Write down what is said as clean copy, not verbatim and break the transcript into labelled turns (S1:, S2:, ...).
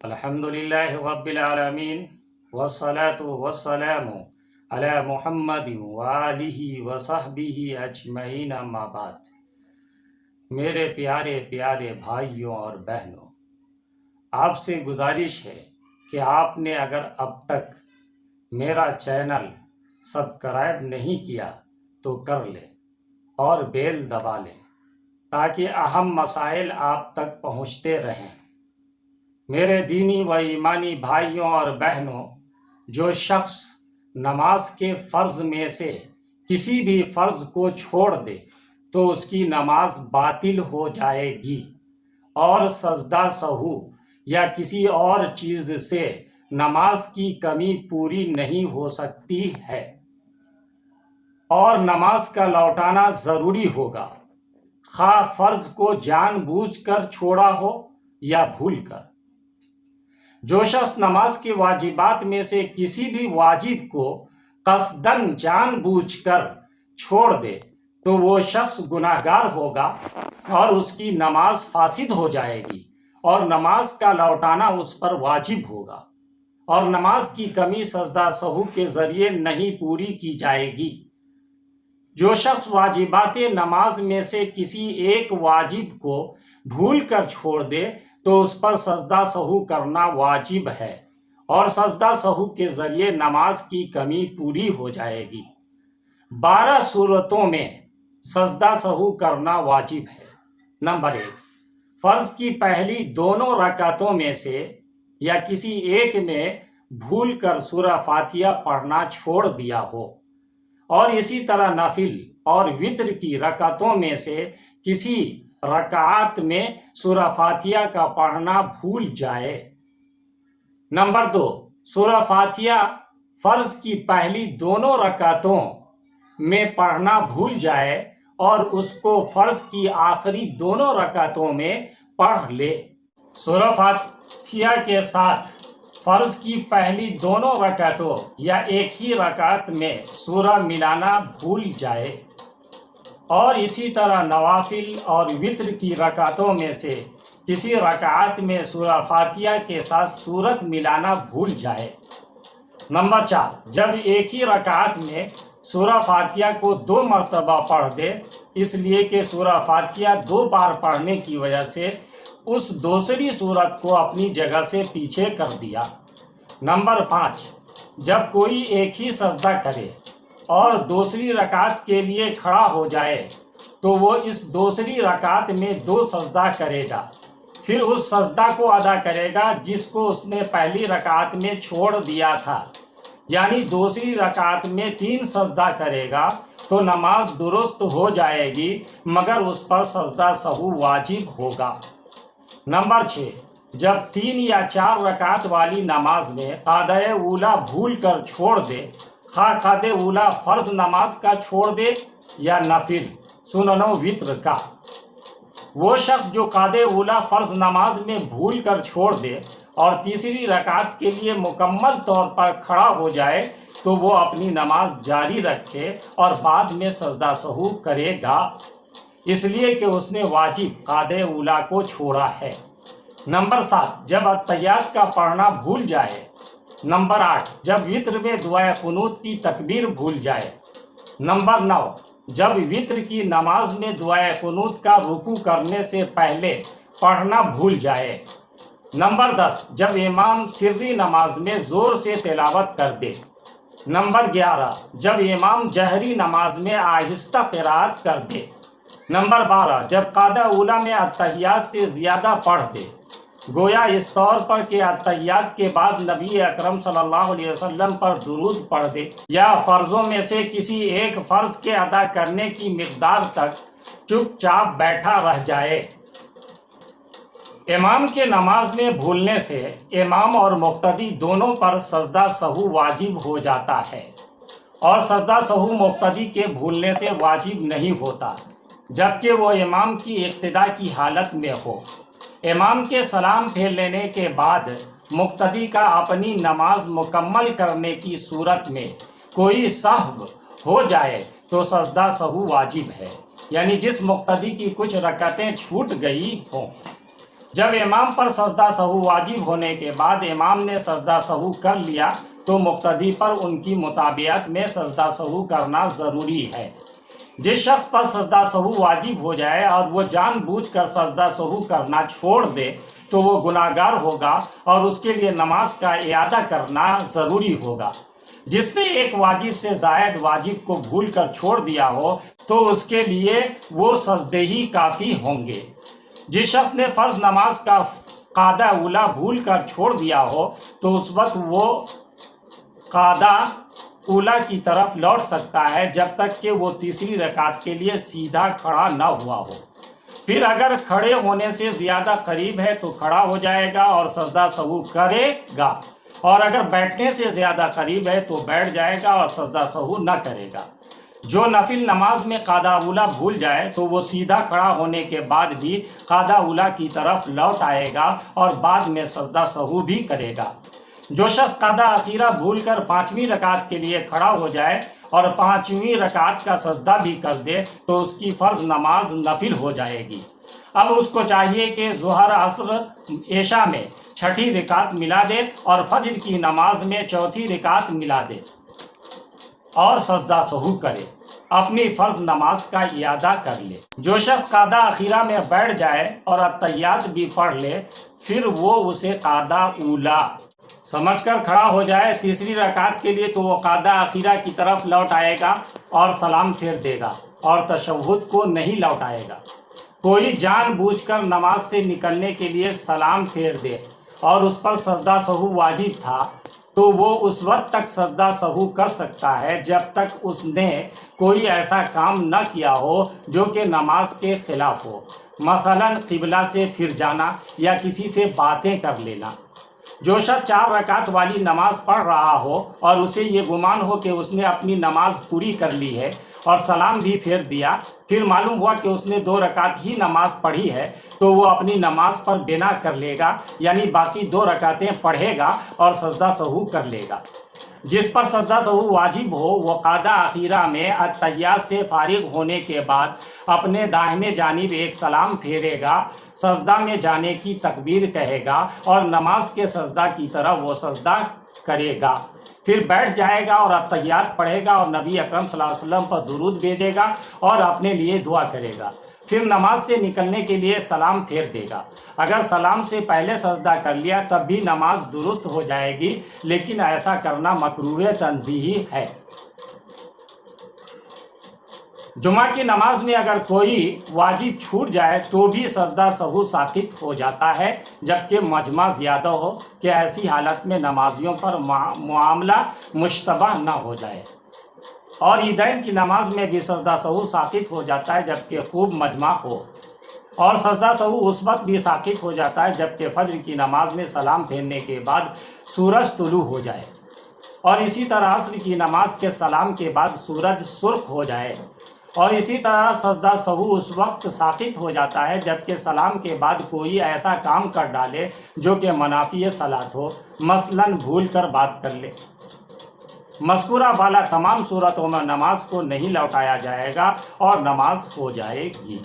S1: الحمد للہ رب العالمین والصلاة والسلام علی محمد وآلہ وصحبہ اجمعین، اما بعد۔ میرے پیارے پیارے بھائیوں اور بہنوں، آپ سے گزارش ہے کہ آپ نے اگر اب تک میرا چینل سبسکرائب نہیں کیا تو کر لیں اور بیل دبا لیں تاکہ اہم مسائل آپ تک پہنچتے رہیں۔ میرے دینی و ایمانی بھائیوں اور بہنوں، جو شخص نماز کے فرض میں سے کسی بھی فرض کو چھوڑ دے تو اس کی نماز باطل ہو جائے گی، اور سجدہ سہو یا کسی اور چیز سے نماز کی کمی پوری نہیں ہو سکتی ہے، اور نماز کا لوٹانا ضروری ہوگا، خواہ فرض کو جان بوجھ کر چھوڑا ہو یا بھول کر۔ جو شخص نماز کے واجبات میں سے کسی بھی واجب کو قصداً جان بوجھ کر چھوڑ دے تو وہ شخص گناہگار ہوگا اور اس کی نماز فاسد ہو جائے گی، اور نماز کا لوٹانا اس پر واجب ہوگا، اور نماز کی کمی سجدہ سہو کے ذریعے نہیں پوری کی جائے گی۔ جو شخص واجبات نماز میں سے کسی ایک واجب کو بھول کر چھوڑ دے تو اس پر سجدہ سہو کرنا واجب ہے، اور سجدہ سہو کے ذریعے نماز کی کمی پوری ہو جائے گی۔ 12 صورتوں میں سجدہ سہو کرنا واجب ہے۔ نمبر 1، فرض کی پہلی دونوں رکعتوں میں سے یا کسی ایک میں بھول کر سورہ فاتحہ پڑھنا چھوڑ دیا ہو، اور اسی طرح نفل اور وتر کی رکعتوں میں سے کسی رکعت میں سورہ فاتحہ کا پڑھنا بھول جائے۔ نمبر 2، سورہ فاتحہ فرض کی پہلی دونوں رکعتوں میں پڑھنا بھول جائے اور اس کو فرض کی آخری دونوں رکعتوں میں پڑھ لے۔ سورہ فاتحہ کے ساتھ فرض کی پہلی دونوں رکعتوں یا ایک ہی رکعت میں سورہ ملانا بھول جائے، اور اسی طرح نوافل اور وتر کی رکعتوں میں سے کسی رکعت میں سورہ فاتحہ کے ساتھ سورت ملانا بھول جائے۔ نمبر 4، جب ایک ہی رکعت میں سورہ فاتحہ کو 2 مرتبہ پڑھ دے، اس لیے کہ سورہ فاتحہ 2 بار پڑھنے کی وجہ سے اس دوسری سورت کو اپنی جگہ سے پیچھے کر دیا۔ نمبر 5، جب کوئی ایک ہی سجدہ کرے اور دوسری رکعت کے لیے کھڑا ہو جائے تو وہ اس دوسری رکعت میں 2 سجدہ کرے گا، پھر اس سجدہ کو ادا کرے گا جس کو اس نے پہلی رکعت میں چھوڑ دیا تھا، یعنی دوسری رکعت میں 3 سجدہ کرے گا تو نماز درست ہو جائے گی، مگر اس پر سجدہ سہو واجب ہوگا۔ نمبر 6، جب 3 یا 4 رکعت والی نماز میں قاعدہ اولیٰ بھول کر چھوڑ دے، خواہ قاعدہ اولیٰ فرض نماز کا چھوڑ دے یا نفل سنن و وتر کا۔ وہ شخص جو قاعدہ اولیٰ فرض نماز میں بھول کر چھوڑ دے اور تیسری رکعت کے لیے مکمل طور پر کھڑا ہو جائے تو وہ اپنی نماز جاری رکھے اور بعد میں سجدہ سہو کرے گا، اس لیے کہ اس نے واجب قاعدہ اولیٰ کو چھوڑا ہے۔ نمبر 7، جب اتحیات کا پڑھنا بھول جائے۔ نمبر 8، جب وتر میں دعائے قنوت کی تکبیر بھول جائے۔ نمبر 9، جب وتر کی نماز میں دعائے قنوت کا رکوع کرنے سے پہلے پڑھنا بھول جائے۔ نمبر 10، جب امام سری نماز میں زور سے تلاوت کر دے۔ نمبر 11، جب امام جہری نماز میں آہستہ قرات کر دے۔ نمبر 12، جب قاعدہ اولیٰ میں اتحیات سے زیادہ پڑھ دے، گویا اس طور پر کہ اتحیات کے بعد نبی اکرم صلی اللہ علیہ وسلم پر درود پڑھ دے، یا فرضوں میں سے کسی ایک فرض کے ادا کرنے کی مقدار تک چپ چاپ بیٹھا رہ جائے۔ امام کے نماز میں بھولنے سے امام اور مقتدی دونوں پر سجدہ سہو واجب ہو جاتا ہے، اور سجدہ سہو مقتدی کے بھولنے سے واجب نہیں ہوتا جبکہ وہ امام کی اقتداء کی حالت میں ہو۔ امام کے سلام پھیر لینے کے بعد مقتدی کا اپنی نماز مکمل کرنے کی صورت میں کوئی سہو ہو جائے تو سجدہ سہو واجب ہے، یعنی جس مقتدی کی کچھ رکعتیں چھوٹ گئی ہوں۔ جب امام پر سجدہ سہو واجب ہونے کے بعد امام نے سجدہ سہو کر لیا تو مقتدی پر ان کی مطابعت میں سجدہ سہو کرنا ضروری ہے۔ جس شخص پر سجدہ سہو واجب ہو جائے اور وہ جان بوجھ کر سجدہ سہو کرنا چھوڑ دے تو وہ گناہگار ہوگا اور اس کے لیے نماز کا اعادہ کرنا ضروری ہوگا۔ جس نے ایک واجب سے زائد واجب کو بھول کر چھوڑ دیا ہو تو اس کے لیے وہ سجدے ہی کافی ہوں گے۔ جس شخص نے فرض نماز کا قاعدہ اولا بھول کر چھوڑ دیا ہو تو اس وقت وہ قاعدہ اولا کی طرف لوٹ سکتا ہے جب تک کہ وہ تیسری رکعت کے لیے سیدھا کھڑا نہ ہوا ہو۔ پھر اگر کھڑے ہونے سے زیادہ قریب ہے تو کھڑا ہو جائے گا اور سجدہ سہو کرے گا، اور اگر بیٹھنے سے زیادہ قریب ہے تو بیٹھ جائے گا اور سجدہ سہو نہ کرے گا۔ جو نفل نماز میں قاعدہ اولا بھول جائے تو وہ سیدھا کھڑا ہونے کے بعد بھی قاعدہ اولا کی طرف لوٹ آئے گا اور بعد میں سجدہ سہو بھی کرے گا۔ جو شخص قاعدہ اخیرہ بھول کر 5ویں رکعت کے لیے کھڑا ہو جائے اور 5ویں رکعت کا سجدہ بھی کر دے تو اس کی فرض نماز نفل ہو جائے گی۔ اب اس کو چاہیے کہ ظہر عصر عشاء میں 6ٹھی رکعت ملا دے اور فجر کی نماز میں 4تھی رکعت ملا دے اور سجدہ سہو کرے، اپنی فرض نماز کا اعادہ کر لے۔ جو شخص قاعدہ اخیرہ میں بیٹھ جائے اور اتحیات بھی پڑھ لے پھر وہ اسے قاعدہ اولا سمجھ کر کھڑا ہو جائے تیسری رکعت کے لیے تو وہ قاعدہ اخیرہ کی طرف لوٹ آئے گا اور سلام پھیر دے گا اور تشہد کو نہیں لوٹائے گا۔ کوئی جان بوجھ کر نماز سے نکلنے کے لیے سلام پھیر دے اور اس پر سجدہ سہو واجب تھا تو وہ اس وقت تک سجدہ سہو کر سکتا ہے جب تک اس نے کوئی ایسا کام نہ کیا ہو جو کہ نماز کے خلاف ہو، مثلا قبلہ سے پھر جانا یا کسی سے باتیں کر لینا۔ جو شخص 4 رکعت والی نماز پڑھ رہا ہو اور اسے یہ گمان ہو کہ اس نے اپنی نماز پوری کر لی ہے اور سلام بھی پھیر دیا، پھر معلوم ہوا کہ اس نے 2 رکعت ہی نماز پڑھی ہے تو وہ اپنی نماز پر بنا کر لے گا، یعنی باقی 2 رکعتیں پڑھے گا اور سجدہ سہو کر لے گا۔ جس پر سجدہ سہو واجب ہو وہ قاعدہ اخیرہ میں اتحیات سے فارغ ہونے کے بعد اپنے داہنے جانب ایک سلام پھیرے گا، سجدہ میں جانے کی تکبیر کہے گا اور نماز کے سجدہ کی طرح وہ سجدہ کرے گا، پھر بیٹھ جائے گا اور اتحیات پڑھے گا اور نبی اکرم صلی اللہ علیہ وسلم پر درود بھیجے گا اور اپنے لیے دعا کرے گا، پھر نماز سے نکلنے کے لیے سلام پھیر دے گا۔ اگر سلام سے پہلے سجدہ کر لیا تب بھی نماز درست ہو جائے گی، لیکن ایسا کرنا مکروہ تنزیہی ہے۔ جمعہ کی نماز میں اگر کوئی واجب چھوٹ جائے تو بھی سجدہ سہو ساقط ہو جاتا ہے جبکہ مجمع زیادہ ہو کہ ایسی حالت میں نمازیوں پر معاملہ مشتبہ نہ ہو جائے، اور عیدین کی نماز میں بھی سجدہ سہو ساقط ہو جاتا ہے جبکہ خوب مجمع ہو، اور سجدہ سہو اس وقت بھی ساقط ہو جاتا ہے جبکہ فجر کی نماز میں سلام پھیرنے کے بعد سورج طلوع ہو جائے، اور اسی طرح عصر کی نماز کے سلام کے بعد سورج سرخ ہو جائے، اور اسی طرح سجدہ سہو اس وقت ساقط ہو جاتا ہے جبکہ سلام کے بعد کوئی ایسا کام کر ڈالے جو کہ منافی صلاۃ ہو، مثلا بھول کر بات کر لے۔ مذکورہ بالا تمام صورتوں میں نماز کو نہیں لوٹایا جائے گا اور نماز ہو جائے گی۔